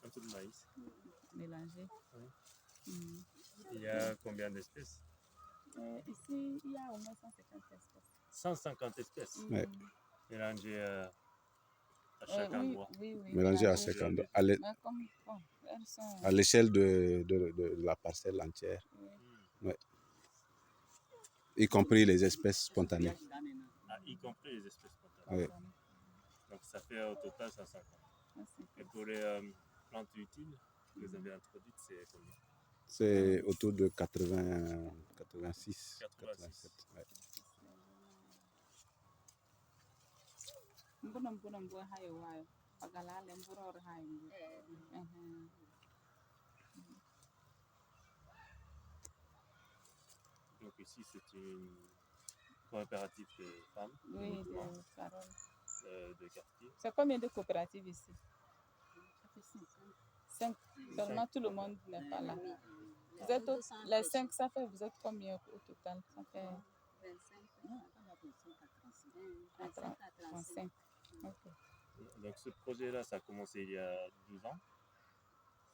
Un peu de maïs. Mélangé. Oui. Il y a combien d'espèces? Ici, il y a au moins 150 espèces. 150 espèces Ouais. mélangées à chaque Oui, endroit. oui. Mélangé à Mélangé. 50 Mais comme, bon, elles sont... à l'échelle de la parcelle entière. Ouais. Y compris les espèces spontanées. Ah, y compris les espèces spontanées. Ouais. Donc ça fait au total 150. Et pour les plantes utiles que vous avez introduites, c'est combien? C'est autour de 80, 86, 87. Ouais. Donc ici, c'est une coopérative de femmes. Oui, de Carole. De quartier. C'est combien de coopératives ici? 5. Seulement tout le monde n'est pas là. Vous êtes les 5, ça fait, vous êtes combien au total? Ça fait 25. Non, on a 25 à 35. Ok. Donc ce projet-là, ça a commencé il y a 12 ans,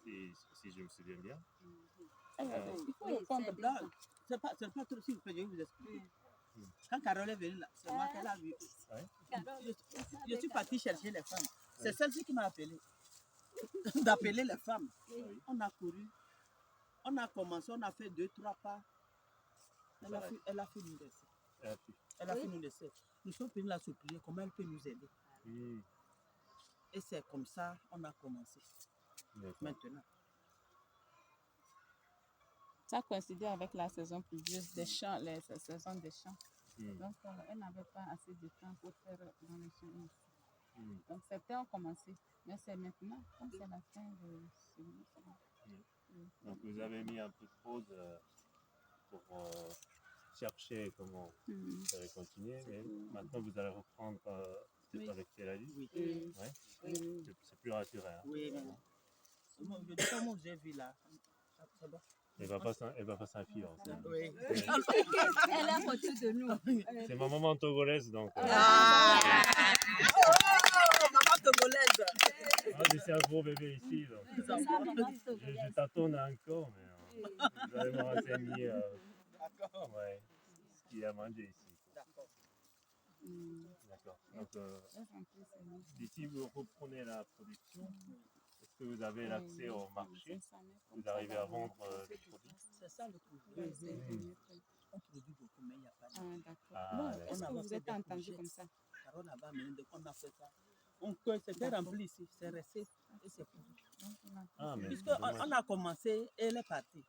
si je me souviens bien. Il faut répondre. C'est pas trop si je vais vous expliquer. Quand Carole est venue là, c'est moi qu'elle a vu. Je suis partie chercher les femmes. C'est celle-ci qui m'a appelé. D'appeler les femmes. On a couru. On a commencé, on a fait 2-3 pas. Elle a fait nous laisser. Elle a fait nous laisser. Nous sommes venus la supplier comment elle peut nous aider. Et c'est comme ça on a commencé. Maintenant. Ça coïncidait avec la saison pluvieuse des champs, la saison des champs. Donc, elle n'avait pas assez de temps pour faire dans les champs ici. Donc, certains ont commencé. Mais c'est maintenant, comme c'est la fin de Donc, vous avez mis un peu de pause pour chercher comment vous allez continuer. Mais maintenant, vous allez reprendre peut-être avec Célalie. Oui. C'est plus rassurant. Hein. Oui. Comme j'ai vu là, c'est bon. Elle va pas s'enfuir. Oui. Elle est au-dessus de nous. C'est ma maman togolaise, donc. Maman togolaise. Je suis un gros bébé ici, donc. Je tâtonne encore, mais vous allez me renseigner ce qu'il y a à manger ici. D'accord. Donc, d'ici, vous reprenez la production. Est-ce que vous avez l'accès au marché? Vous arrivez à vendre les produits? C'est ça le problème. On produit beaucoup, mais il n'y a pas de... D'accord. Est-ce que vous êtes entendu comme ça? On a fait ça. C'était rempli ici, c'est resté et c'est pourri. Puisqu'on a commencé et elle est partie.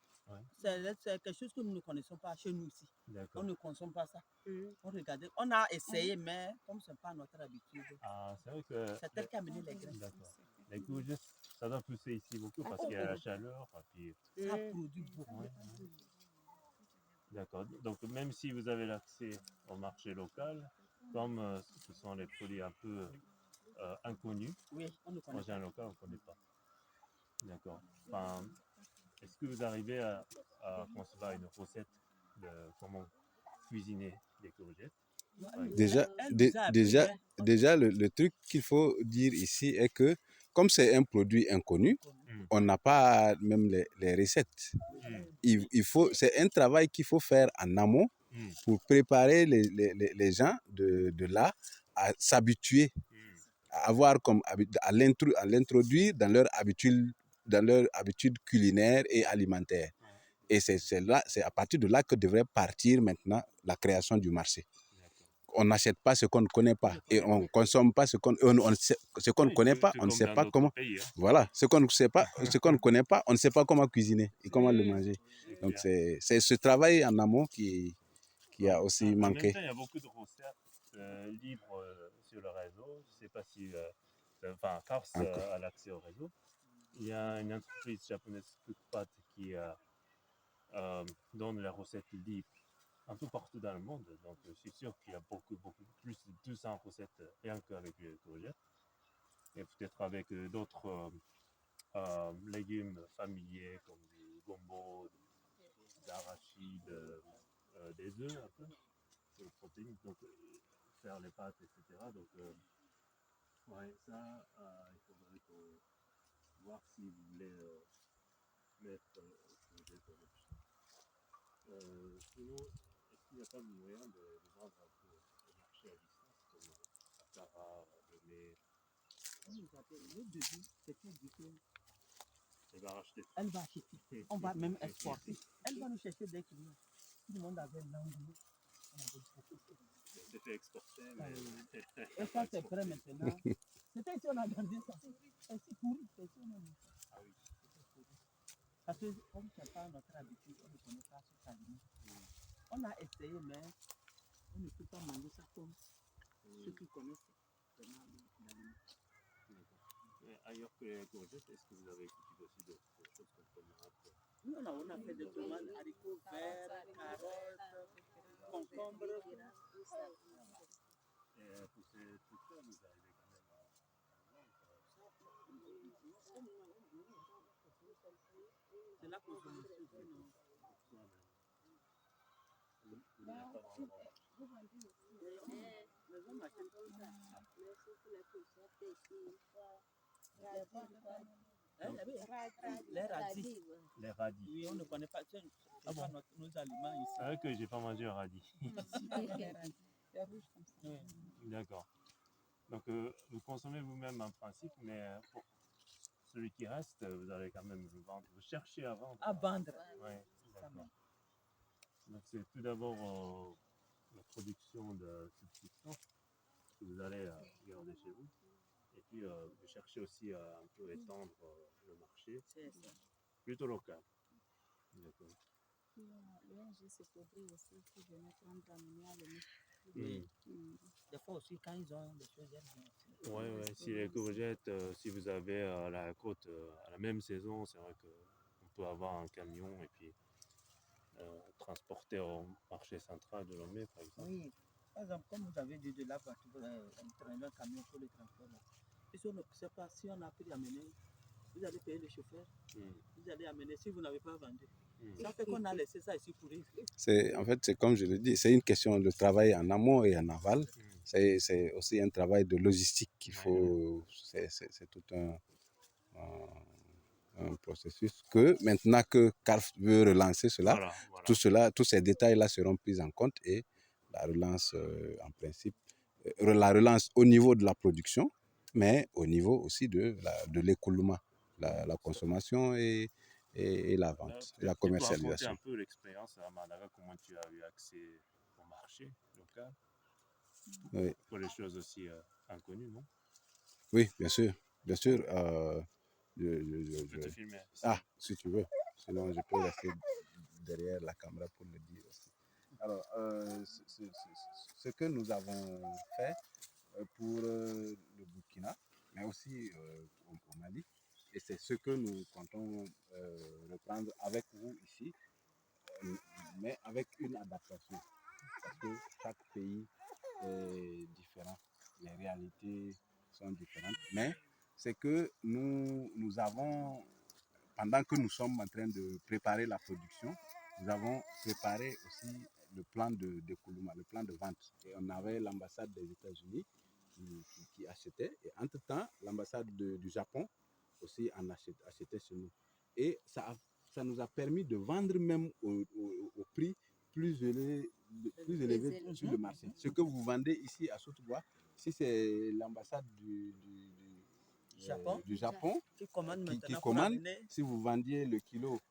C'est quelque chose que nous ne connaissons pas chez nous ici. On ne consomme pas ça. On regardait, on a essayé, mais comme ce n'est pas notre habitude, c'est vrai que c'est elle qui a mené les graines. D'accord. Les courgettes, ça doit pousser ici beaucoup parce qu'il y a la chaleur. Puis... Ça produit beaucoup. D'accord. Donc même si vous avez l'accès au marché local, comme ce sont des produits un peu inconnus, on ne connaît pas. Local, on ne connaît pas. D'accord. Enfin, est-ce que vous arrivez à concevoir une recette de comment cuisiner des courgettes? Déjà le truc qu'il faut dire ici est que comme c'est un produit inconnu, on n'a pas même les recettes. C'est un travail qu'il faut faire en amont pour préparer les gens de là à s'habituer, à avoir à l'introduire dans leur habitude culinaire et alimentaire. Et c'est à partir de là que devrait partir maintenant la création du marché. On n'achète pas ce qu'on ne connaît pas et on ne consomme pas ce qu'on ne connaît pas, on ne sait pas comment. Voilà, ce qu'on ne connaît pas, on ne sait pas comment cuisiner et comment le manger. Donc c'est ce travail en amont qui a aussi manqué. En même temps, il y a beaucoup de recettes libres sur le réseau. Je ne sais pas si vous enfin, Kars Encore. a l'accès au réseau. Il y a une entreprise japonaise Cookpad qui donne la recette libre un peu partout dans le monde. Donc, je suis sûr qu'il y a beaucoup plus de 200 recettes rien qu'avec les courgettes. Et peut-être avec d'autres légumes familiers comme du gombo, des arachides, des œufs un peu, de protéines. Donc, faire les pâtes, etc. Donc, ouais, ça, il faudrait voir si vous voulez mettre courgettes dans l'option. Sinon, est-ce qu'il n'y a pas moyen de vendre un peu au marché à distance, comme à Sarah, Lomé? Le devis, c'était du tout. Elle va racheter. Elle va acheter. On va même exporter. Elle va nous chercher des clients. Tout le monde avait l'anglais. On avait beaucoup. C'est fait exporter, mais. Et ça, c'est prêt maintenant. C'était ici, on a gardé ça. C'est si pourri. C'est ici, on a mis ça. Ah oui. Parce que, comme ce n'est pas notre habitude, on ne connaît pas ce aliment. On a essayé, mais on ne peut pas manger ça comme ceux qui connaissent vraiment l'aliment. Ailleurs que les courgettes, est-ce que vous avez cultivé aussi d'autres choses comme tomates? Nous, on a fait des tomates, haricots verts, carottes, concombres. Et pour ces trucs-là, vous arrivez quand même à C'est la consommation. vous n'avez pas vraiment marché. Les hommes achètent tout ça. Les radis. Les radis. Oui, on ne connaît pas. C'est pas nos aliments ici. C'est vrai que j'ai pas mangé un radis. C'est rouge comme ça. Oui. D'accord. Donc, vous consommez vous-même en principe, mais pour celui qui reste, vous allez quand même le vendre. Vous cherchez à vendre. À vendre. Oui, d'accord. Donc, c'est tout d'abord la production de subsistance que vous allez garder chez vous. Et puis, vous cherchez aussi à un peu étendre le marché, C'est ça. plutôt local. D'accord. L'ONG se produit aussi pour venir prendre amener à l'ONU. Oui. Des fois aussi, quand ils ont des choses, elles viennent aussi. Ouais. Si les courgettes, si vous avez la côte à la même saison, c'est vrai qu'on peut avoir un camion et puis transporter au marché central de Lomé, par exemple. Oui. Par exemple, comme vous avez dit de la voiture, un camion pour le transport. Et si on ne sait pas, si on a pris à amener, vous allez payer le chauffeur. Vous allez amener si vous n'avez pas vendu. Ça fait qu'on a laissé ça ici pourrir. En fait, c'est comme je le dis, c'est une question de travail en amont et en aval. C'est aussi un travail de logistique qu'il faut. C'est tout un processus que maintenant que CARF veut relancer cela, voilà. Tous ces détails-là seront pris en compte et la relance, en principe, la relance au niveau de la production, mais au niveau aussi de l'écoulement, la consommation et la vente, et la commercialisation. Un peu l'expérience à Malaga, comment tu as eu accès au marché local, oui. Pour les choses aussi inconnues, non? Oui, bien sûr. Bien sûr. Je peux te filmer. Ah, si tu veux. Sinon, je peux rester derrière la caméra pour le dire aussi. Alors, ce que nous avons fait pour le Burkina, mais aussi au Mali, et c'est ce que nous comptons reprendre avec vous ici, mais avec une adaptation. Parce que chaque pays est différent, les réalités sont différentes, mais c'est que nous avons, pendant que nous sommes en train de préparer la production, nous avons préparé aussi le plan de découlement, le plan de vente. Et on avait l'ambassade des États-Unis qui achetait, et entre-temps, l'ambassade du Japon aussi en achetait chez nous. Et ça nous a permis de vendre même au prix plus élevé sur le marché. Ce que vous vendez ici à Sotobois, si c'est l'ambassade du Japon qui commande, si vous vendiez le kilo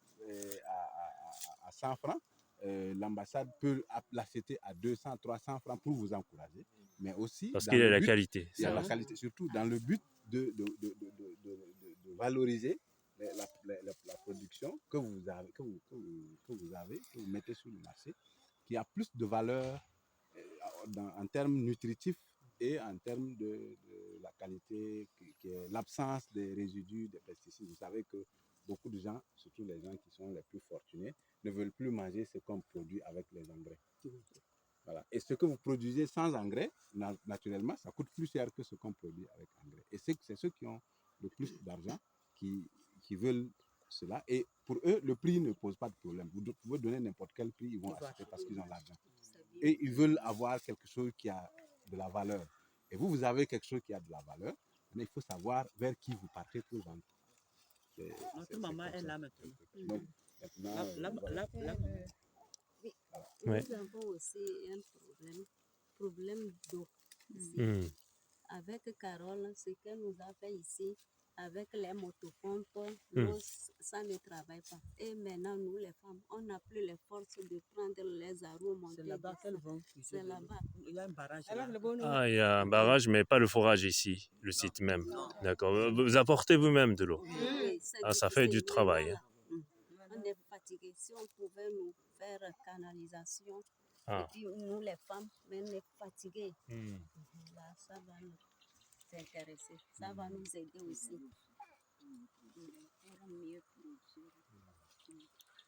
à 100 francs, l'ambassade peut l'acheter à 200, 300 francs pour vous encourager. Mais aussi, parce qu'il y a la qualité. Il y a la qualité, surtout dans le but de valoriser la production que vous avez, que vous mettez sur le marché, qui a plus de valeur en termes nutritifs et en termes de la qualité qui l'absence des résidus des pesticides. Vous savez que beaucoup de gens, surtout les gens qui sont les plus fortunés, ne veulent plus manger ce qu'on produit avec les engrais. Voilà. Et ce que vous produisez sans engrais, naturellement, ça coûte plus cher que ce qu'on produit avec engrais. Et c'est ceux qui ont le plus d'argent qui veulent cela. Et pour eux, le prix ne pose pas de problème. Vous pouvez donner n'importe quel prix, ils vont acheter parce qu'ils ont l'argent. Et ils veulent avoir quelque chose qui a de la valeur. Et vous avez quelque chose qui a de la valeur, mais il faut savoir vers qui vous partez pour vendre. Notre maman est là maintenant. Donc, maintenant, Oui, nous avons aussi un problème d'eau ici. Avec Carole, ce qu'elle nous a fait ici, avec les motopompes, l'eau, ça ne travaille pas. Et maintenant, nous les femmes, on n'a plus les forces de prendre les arômes montés. C'est là-bas qu'elles vont. C'est là-bas. Il y a un barrage là. Ah, il y a un barrage, mais pas le forage ici, le site même. D'accord. Vous apportez vous-même de l'eau. Oui, Ah, ça fait du travail. Voilà. On est fatigués. Si on pouvait nous faire canalisation, Ah. et puis nous les femmes, on est fatigués. Là, ça va nous intéresser. Ça va nous aider aussi. Pour mieux produire.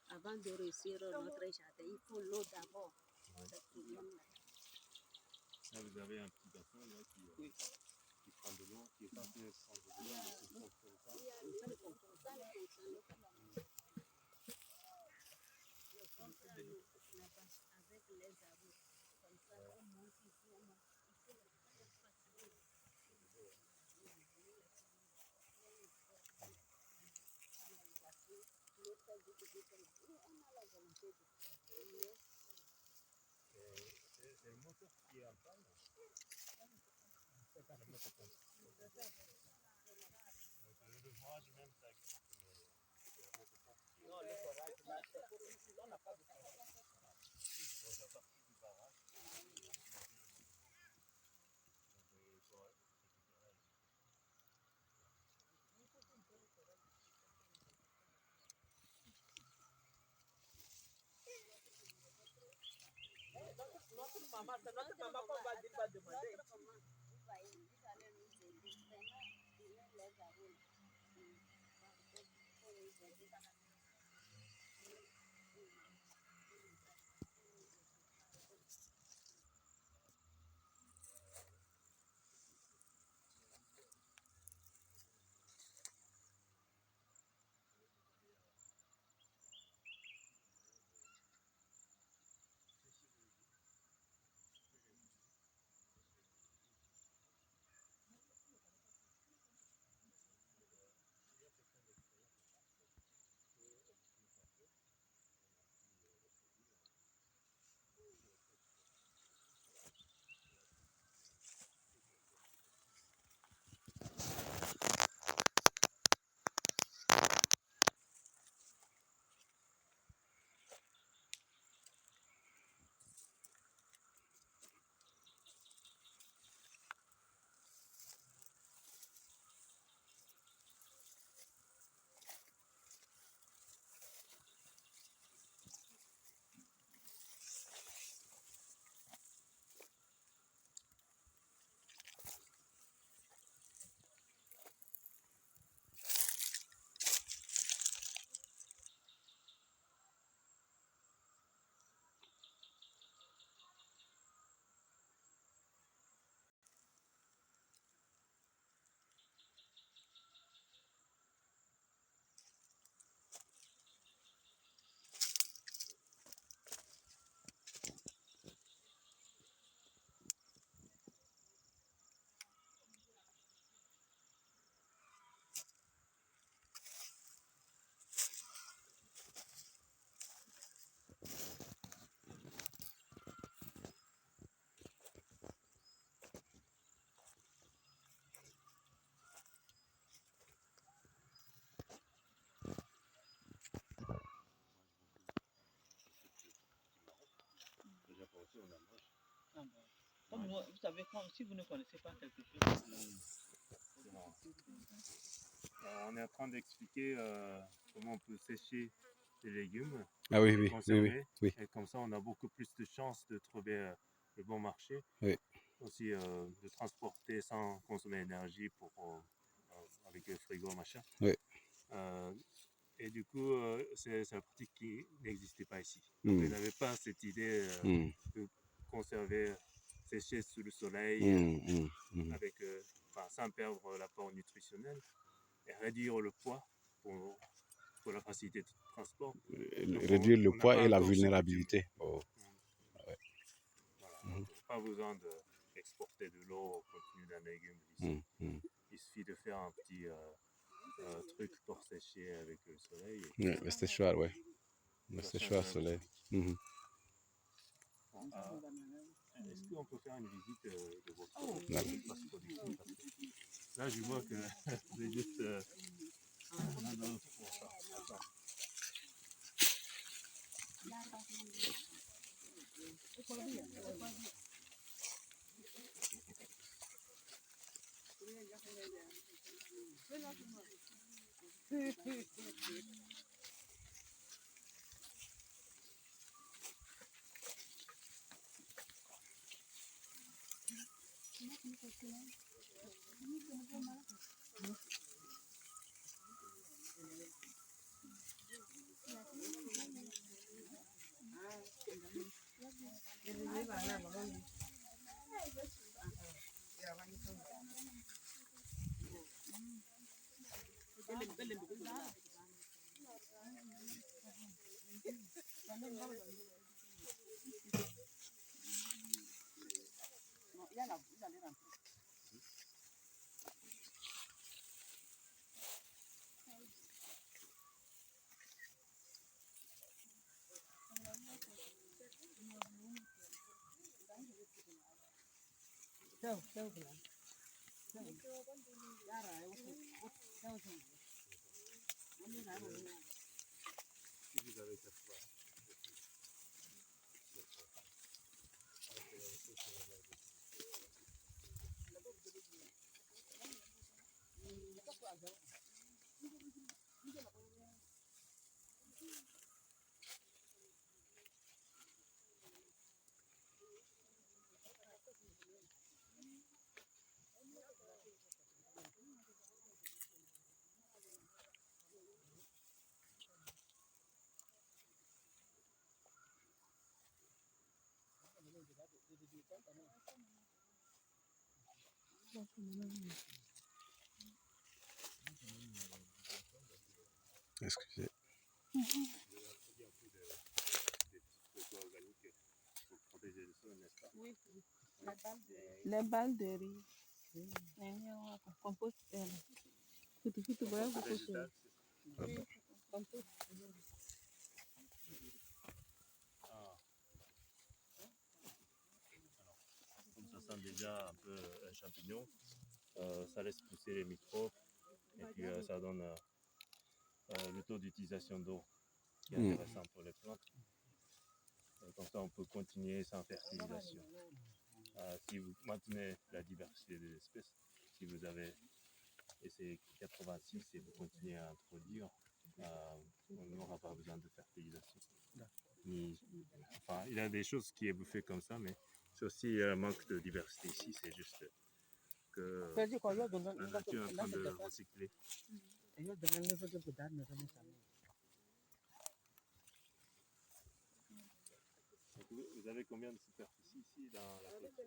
Avant de réussir notre jardin, il faut l'eau d'abord. Ce problème-là. Là, vous avez un petit bassin là, qui prend de l'eau, qui est censé prendre de l'eau, mais qui ne fonctionne pas. Avec les arbres, comme ça, on monte ici, on monte ici. C'est le moteur qui est en panne. C'est le moteur pompe. Le forage même, ça existe. Non, le forage, là, on n'a pas de forage. Donc, à partir du barrage, Notre maman, c'est notre maman qu'on va dire, va demander. Comme nous, vous savez, si vous ne connaissez pas quelque chose, on est en train d'expliquer comment on peut sécher les légumes, Ah oui, les oui, conserver, oui. et comme ça on a beaucoup plus de chances de trouver le bon marché. Oui. Aussi de transporter sans consommer d'énergie pour avec le frigo, machin. Oui. Et du coup, c'est la pratique qui n'existait pas ici. Donc, ils n'avaient pas cette idée de conserver, sécher sous le soleil avec, sans perdre l'apport nutritionnel et réduire le poids pour la facilité de transport. Réduire le poids et la vulnérabilité. Oh. Ouais. Voilà. Pas besoin d'exporter de l'eau au contenu d'un légume ici. Il suffit de faire un petit truc pour sécher avec le soleil. Le séchoir, ouais. Le séchoir soleil. Est-ce qu'on peut faire une visite de votre espace production? Là, je vois que c'est juste... Excusez. Oui, les balles de riz. Compost. Compost. Comme ça sent déjà un peu un champignon, ça laisse pousser les microbes et puis ça donne le taux d'utilisation d'eau qui est intéressant pour les plantes. Et comme ça, on peut continuer sans fertilisation. Si vous maintenez la diversité des espèces, si vous avez essayé 86 et vous continuez à introduire, on n'aura pas besoin de fertilisation. Enfin, il y a des choses qui est bouffées comme ça, mais c'est aussi un manque de diversité ici. C'est juste que la nature est en train de recycler. Vous avez combien de superficie ici dans la clôture?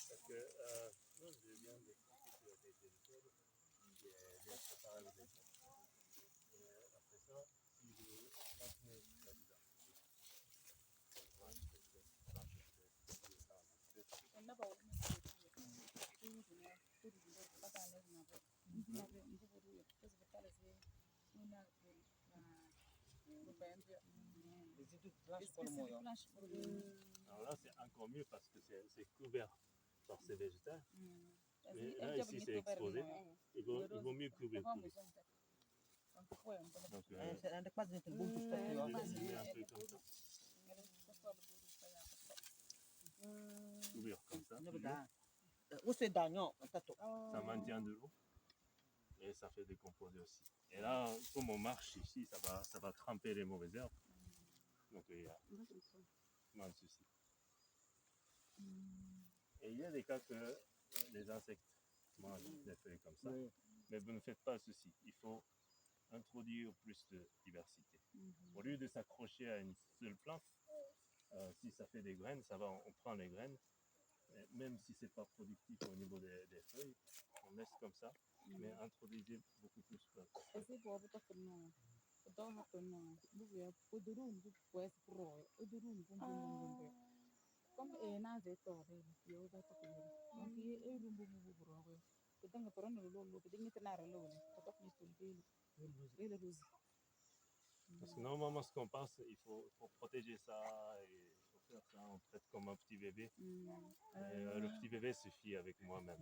Parce que non, je viens d'expliquer sur les territoires, il y a bien préparé les éléments. Après ça, si vous maintenez la diversité, alors là, c'est encore mieux parce que c'est couvert par ces végétales. Mais là, ici, c'est exposé. Il vaut mieux couvrir plus. Donc, c'est un peu comme ça. Couvrir comme ça. Ça maintient de l'eau. et ça fait décomposer aussi. Et là, comme on marche ici, ça va tremper les mauvaises herbes. Donc il y a moins de soucis. Et il y a des cas que les insectes mangent des feuilles comme ça. Mais vous ne faites pas ceci. Il faut introduire plus de diversité. Au lieu de s'accrocher à une seule plante, si ça fait des graines, ça va, on prend les graines. Et même si ce n'est pas productif au niveau des feuilles, on laisse comme ça, mais introduisez beaucoup plus de plantes. Parce que normalement, ce qu'on pense, il faut protéger ça et il faut faire ça, on traite comme un petit bébé. Et, le petit bébé suffit avec moi-même.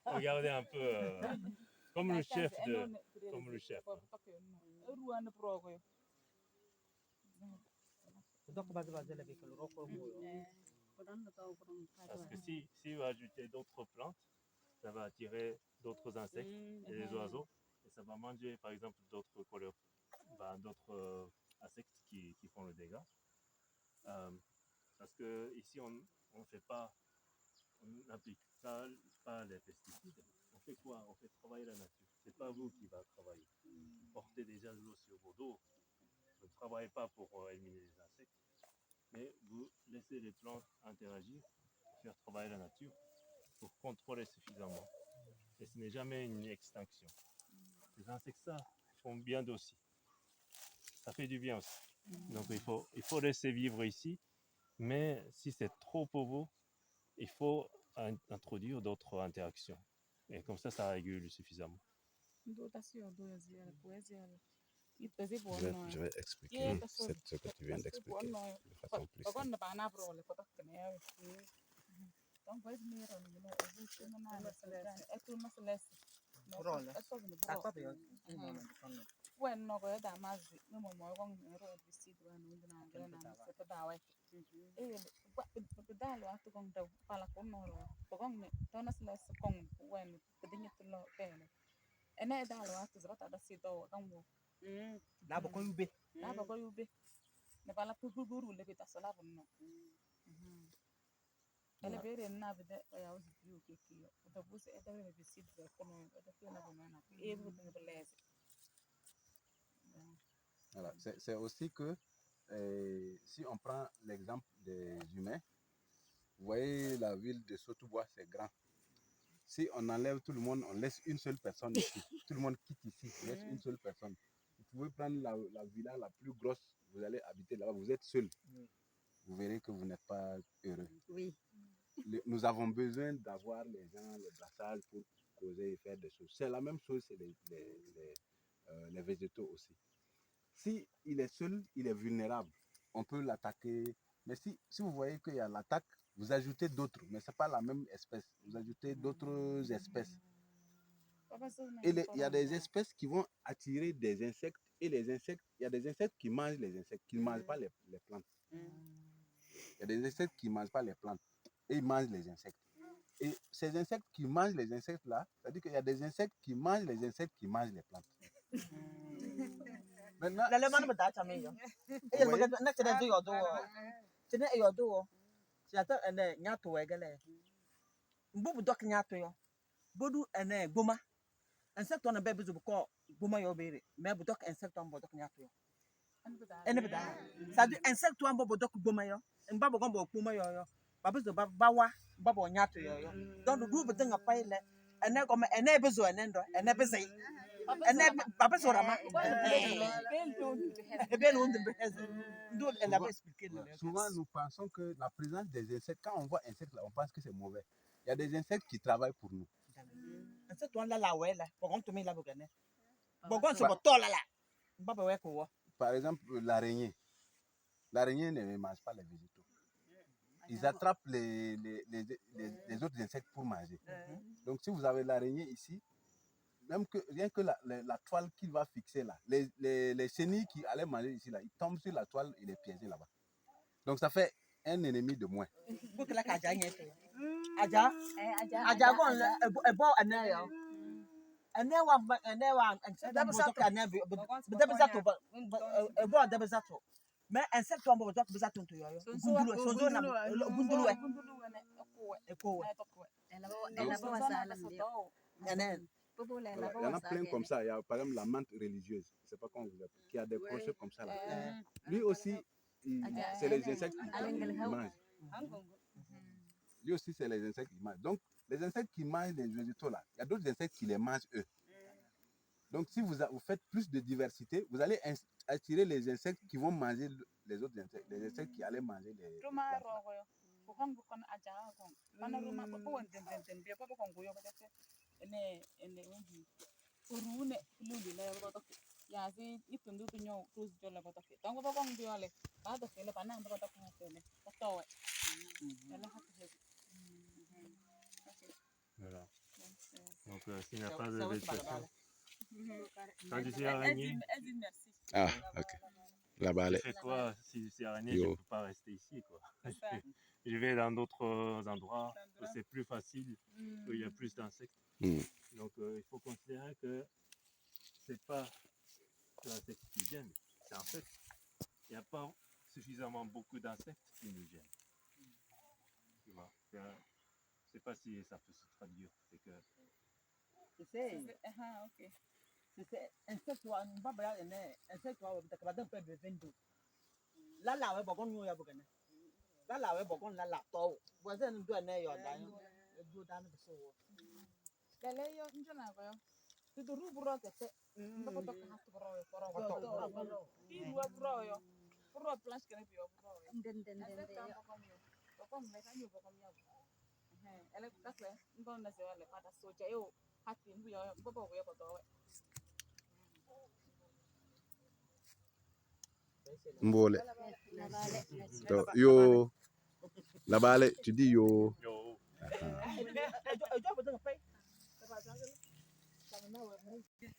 Regardez un peu comme le chef. Parce que si vous ajoutez d'autres plantes, ça va attirer d'autres insectes et les oiseaux. Et ça va manger, par exemple, d'autres insectes qui font le dégât. Parce que ici, on n'applique pas les pesticides. On fait quoi? On fait travailler la nature. C'est pas vous qui va travailler. Vous portez déjà de l'eau sur vos dos. Vous ne travaillez pas pour éliminer les insectes, mais vous laissez les plantes interagir, faire travailler la nature pour contrôler suffisamment. Et ce n'est jamais une extinction. Les insectes, ça, font bien aussi. Ça fait du bien aussi. Donc il faut laisser vivre ici, mais si c'est trop pour vous, il faut introduire d'autres interactions. Et comme ça régule suffisamment. Je vais expliquer ce que tu viens d'expliquer de façon plus simple. Voilà. C'est aussi que si on prend l'exemple des humains, vous voyez la ville de Sotoubois, c'est grand. Si on enlève tout le monde, on laisse une seule personne ici. Tout le monde quitte ici, on laisse une seule personne. Vous pouvez prendre la villa la plus grosse, vous allez habiter là-bas, vous êtes seul. Vous verrez que vous n'êtes pas heureux. Oui. Nous avons besoin d'avoir les gens, les brassages pour causer et faire des choses. C'est la même chose, c'est les végétaux aussi. Si il est seul, il est vulnérable. On peut l'attaquer. Mais si vous voyez qu'il y a l'attaque, vous ajoutez d'autres. Mais ce n'est pas la même espèce. Vous ajoutez d'autres espèces. Et il y a des espèces qui vont attirer des insectes. Et les insectes, il y a des insectes qui mangent les insectes, qui ne mangent pas les plantes. Il y a des insectes qui ne mangent pas les plantes. Et ils mangent les insectes. Et ces insectes qui mangent les insectes là, c'est-à-dire qu'il y a des insectes qui mangent les insectes qui mangent les plantes. Maintenant, souvent, nous pensons que la présence des insectes, quand on voit insectes là, on pense que c'est mauvais. Il y a des insectes qui travaillent pour nous. Par exemple, l'araignée. L'araignée ne mange pas les végétaux. Ils attrapent les autres insectes pour manger. Donc, si vous avez l'araignée ici, même rien que la toile qu'il va fixer là, les chenilles qui allaient manger ici, là, ils tombent sur la toile et les piègent là-bas. Donc, ça fait un ennemi de moins. Pour que la caja n'y est. Aja bon, et bon, un air. Un air, mais un seul tombeau doit vous attendre. Il y en a plein comme ça. Il y a par exemple la menthe religieuse, je ne sais pas comment vous appelez, qui a des crochets comme ça là. Lui aussi, c'est les insectes qui mangent. Lui aussi, c'est les insectes qui mangent. Donc, les insectes qui mangent les végétaux là, il y a d'autres insectes qui les mangent eux. Donc, si vous faites plus de diversité, vous allez attirer les insectes qui vont manger les autres insectes, les insectes qui allaient manger les plantes là. Voilà. Donc, s'il n'y a pas de végétation, quand tu dis araignée, Ah, ok. Là-bas, je fais quoi si c'est araignée, je ne peux pas rester ici, quoi. Je vais dans d'autres endroits où c'est plus facile, où il y a plus d'insectes. Donc, il faut considérer que c'est pas l'insecte qui gêne, c'est en fait, il n'y a pas suffisamment beaucoup d'insectes qui nous gênent. Tu vois, je ne sais pas si ça peut se traduire. C'est que. C'est un seul toit, un babla, un seul toit, tu vas d'un peu de 22. Là, là, ouais, bon, nous y a beaucoup. Là, là, ouais, bon, là, là, toi, voisin, nous doit n'aille au dan, do dan de so. La ley yo njana ko yo. Tu do rubro ke te. Ndako to ka hatu bro yo poro to. Ti ruwa bro yo. Bro planche ke ne bi yo bro yo. Den yo. Ko kom me kan yo ko kom yo. Ele ka se ndon na se wale pata soja yo. Hati nbu yo bobo yo ko to. Mbole. Yo. Là-bas, tu dis yo. Yo. Et